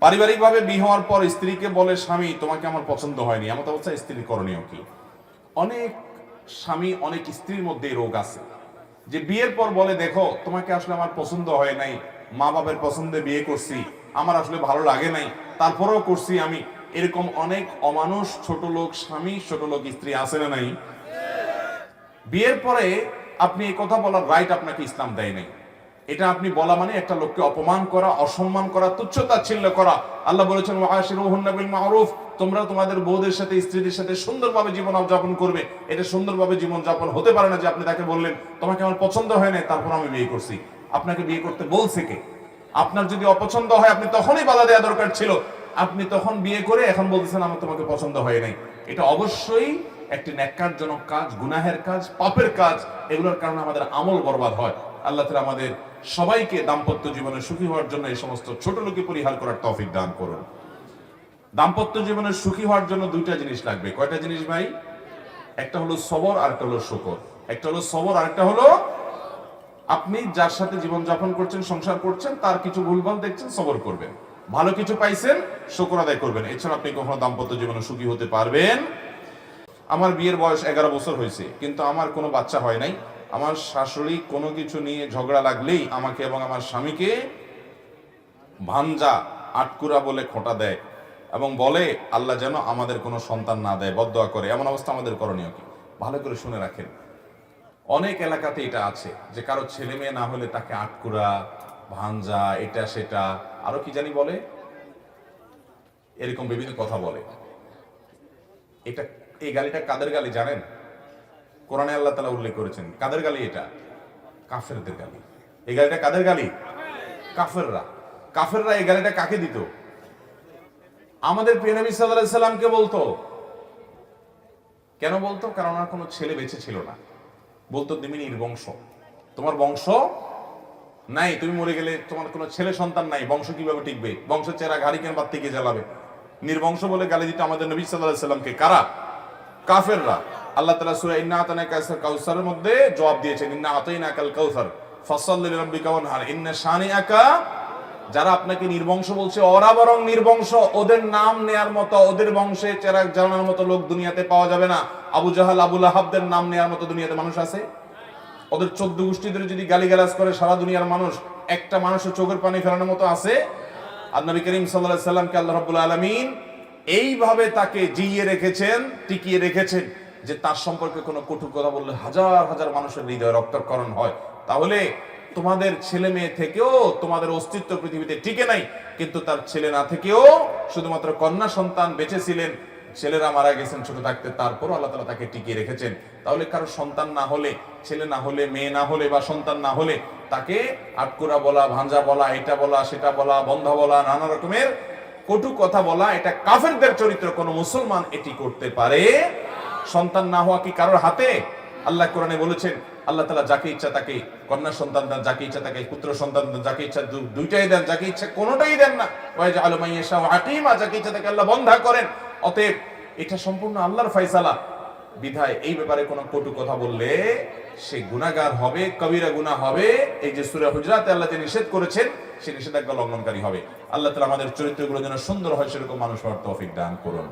পারিবারিকভাবে বিয়ে হওয়ার পর স্ত্রীকে বলে স্বামী তোমাকে আমার পছন্দ হয়নি, এমন অবস্থায় স্ত্রীর করণীয় কি? অনেক স্বামী অনেক স্ত্রীর মধ্যে রোগ আছে যে বিয়ের পর বলে দেখো তোমাকে আসলে আমার পছন্দ হয় নাই, মা বাবার পছন্দে বিয়ে করছি, আমার আসলে ভালো লাগে নাই, তারপরেও করছি আমি। এরকম অনেক অমানুষ ছোট লোক স্বামী ছোট লোক স্ত্রী আছে না নাই? বিয়ের পরে আপনি এই কথা বলার রাইট আপনাকে ইসলাম দেয় নাই। এটা আপনি বলা মানে একটা লোককে অপমান করা, অসম্মান করা, তুচ্ছতাচ্ছিল্য করা। আল্লাহ বলেছেন ওয়াশিরুহুন্না বিল মারুফ, তোমরা তোমাদের বউদের সাথে স্ত্রীদের সাথে সুন্দরভাবে জীবন যাপন করবে। এটা সুন্দরভাবে জীবন যাপন হতে পারে না যে আপনি তাকে বললেন তোমাকে আমার পছন্দ হয় না তারপর আমি বিয়ে করছি। আপনাকে বিয়ে করতে বলছে কে? আপনার যদি অপছন্দ হয় আপনি তখনই বাধা দেওয়া দরকার ছিল। আপনি তখন বিয়ে করে এখন বলতেছেন আমার তোমাকে পছন্দ হয় নাই। এটা অবশ্যই একটি ন্যাক্কারজনক কাজ, গুনাহের কাজ, পাপের কাজ। এগুলোর কারণে আমাদের আমল বরবাদ হয়। আল্লাহ তাআলা আমাদের সবাইকে দাম্পত্য জীবনে সুখী হওয়ার জন্য এই সমস্ত ছোট লোকে পরিহার করার তৌফিক দান করুন। দাম্পত্য জীবনে সুখী হওয়ার জন্য দুইটা জিনিস লাগবে। কয়টা জিনিস ভাই? একটা হলো সবর আর একটা হলো শুকর। একটা হলো সবর আর একটা হলো আপনি যার সাথে জীবন যাপন করছেন, সংসার করছেন, তার কিছু ভুলভাল দেখছেন, সবর করবেন। ভালো কিছু পাইছেন, শুকর আদায় করবেন। এছাড়া আপনি কখনো দাম্পত্য জীবনে সুখী হতে পারবেন। আমার বিয়ের বয়স 11 বছর হয়েছে, কিন্তু আমার কোনো বাচ্চা হয় নাই। আমার শাশুড়ি কোনো কিছু নিয়ে ঝগড়া লাগলেই আমাকে এবং আমার স্বামীকে ভাঞ্জা, আটকুরা বলে খোঁটা দেয় এবং বলে আল্লাহ যেন আমাদের কোনো সন্তান না দেয়, বদদোয়া করে। এমন অবস্থা আমাদের করণীয় কি? ভালো করে শুনে রাখেন। অনেক এলাকাতে এটা আছে যে কারো ছেলে মেয়ে না হলে তাকে আটকুরা, ভাঞ্জা, এটা সেটা আরো কি জানি বলে, এরকম বিভিন্ন কথা বলে। এটা এই গালিটা কাদের গালি জানেন? কোরআনে আল্লাহ তাআলা উল্লেখ করেছেন কাদের গালি এটা? কাফেরদের গালি। এই গালিটা কাদের গালি? কাফেররা। কাফেররা এই গালিটা কাকে দিত? আমাদের প্রিয় নবী সাল্লাল্লাহু আলাইহি সাল্লামকে বলতো। কেন বলতো? কারণ ওনার কোনো ছেলে বেঁচে ছিল না। বলতো তুমি নির্বংশ, তোমার বংশ নাই, তুমি মরে গেলে তোমার কোনো ছেলে সন্তান নাই, বংশ কিভাবে টিকবে? বংশ চেরা ঘাড়ি কেন বাদ থেকে জ্বালাবে? নির্বংশ বলে গালি দিত আমাদের নবী সাল্লাল্লাহু আলাইহি সাল্লামকে। কারা? কাফেররা। আল্লাহ তাআলা সূরা ইন্না আতানাকা কাউসারের মধ্যে জবাব দিয়েছেন, ইন্না আতাইনাকাল কাউসার ফাসাল্লি লিরাব্বিকা ওয়ানহার ইন্না শানিআকা। যারা আপনাকে নির্বংশ বলছে, ওরা বরং নির্বংশ। ওদের নাম নেয়ার মতো, ওদের বংশে চেরাগ জ্বালানোর মতো লোক দুনিয়াতে পাওয়া যাবে না। আবু জাহাল, আবু লাহাবদের নাম নেয়ার মতো দুনিয়াতে মানুষ আছে? ওদের 14 গোষ্ঠী ধরে যদি গালিগালাজ করে সারা দুনিয়ার মানুষ, একটা মানুষের চোখের পানি ফেরানোর মতো আছে? আর নবী করিম সাল্লাল্লাহু আলাইহি সাল্লামকে আল্লাহ রাব্বুল আলামিন এইভাবে তাকে জিইয়ে রেখেছেন, টিকিয়ে রেখেছেন যে তার সম্পর্কে কোনো কটু কথা বললে হাজার হাজার মানুষের হৃদয় রক্তক্ষরণ হয়। তাহলে তোমাদের ছেলে মেয়ে থেকেও তোমাদের অস্তিত্ব পৃথিবীতে টিকে নাই, কিন্তু তার ছেলে না থেকেও শুধুমাত্র কন্যা সন্তান বেঁচে ছিলেন, ছেলেরা মারা গেছেন ছোট থাকতে, তারপর আল্লাহ তাআলা তাকে টিকিয়ে রেখেছেন। তাহলে কারো সন্তান না হলে, ছেলে না হলে, মেয়ে না হলে বা সন্তান না হলে তাকে আটকুরা বলা, ভাঞ্জা বলা, এটা বলা, সেটা বলা, বন্ধা বলা, নানা রকমের কটু কথা বলা, এটা কাফেরদের চরিত্র। কোন মুসলমান এটি করতে পারে? সন্তান না হওয়া কি কারোর হাতে? আল্লাহ কোরআনে বলেছেন আল্লাহ তাআলা যাকে ইচ্ছা তাকে কন্যা সন্তান দেন, যাকে ইচ্ছা তাকে পুত্র সন্তান দেন, যাকে ইচ্ছা দুইটাই দেন, যাকে ইচ্ছা কোনোটাই দেন না। ওয়াজআলু মাইয়াশা আকিমা, যাকে ইচ্ছা তাকে আল্লাহ বন্ধা করেন। অতএব এটা সম্পূর্ণ আল্লাহর ফয়সালা। বিধায় এই ব্যাপারে কোনো কটু কথা বললে সে গুনাহগার হবে, কবিরা গুনাহ হবে। এই যে সূরা হুজরাতে আল্লাহ যে নিষেধ করেছেন সে নিষেধাজ্ঞা লঙ্ঘনকারী হবে। আল্লাহ তাআলা আমাদের চরিত্রগুলো যেন সুন্দর হয় সেরকম মানুষ হওয়ার তৌফিক দান করুন।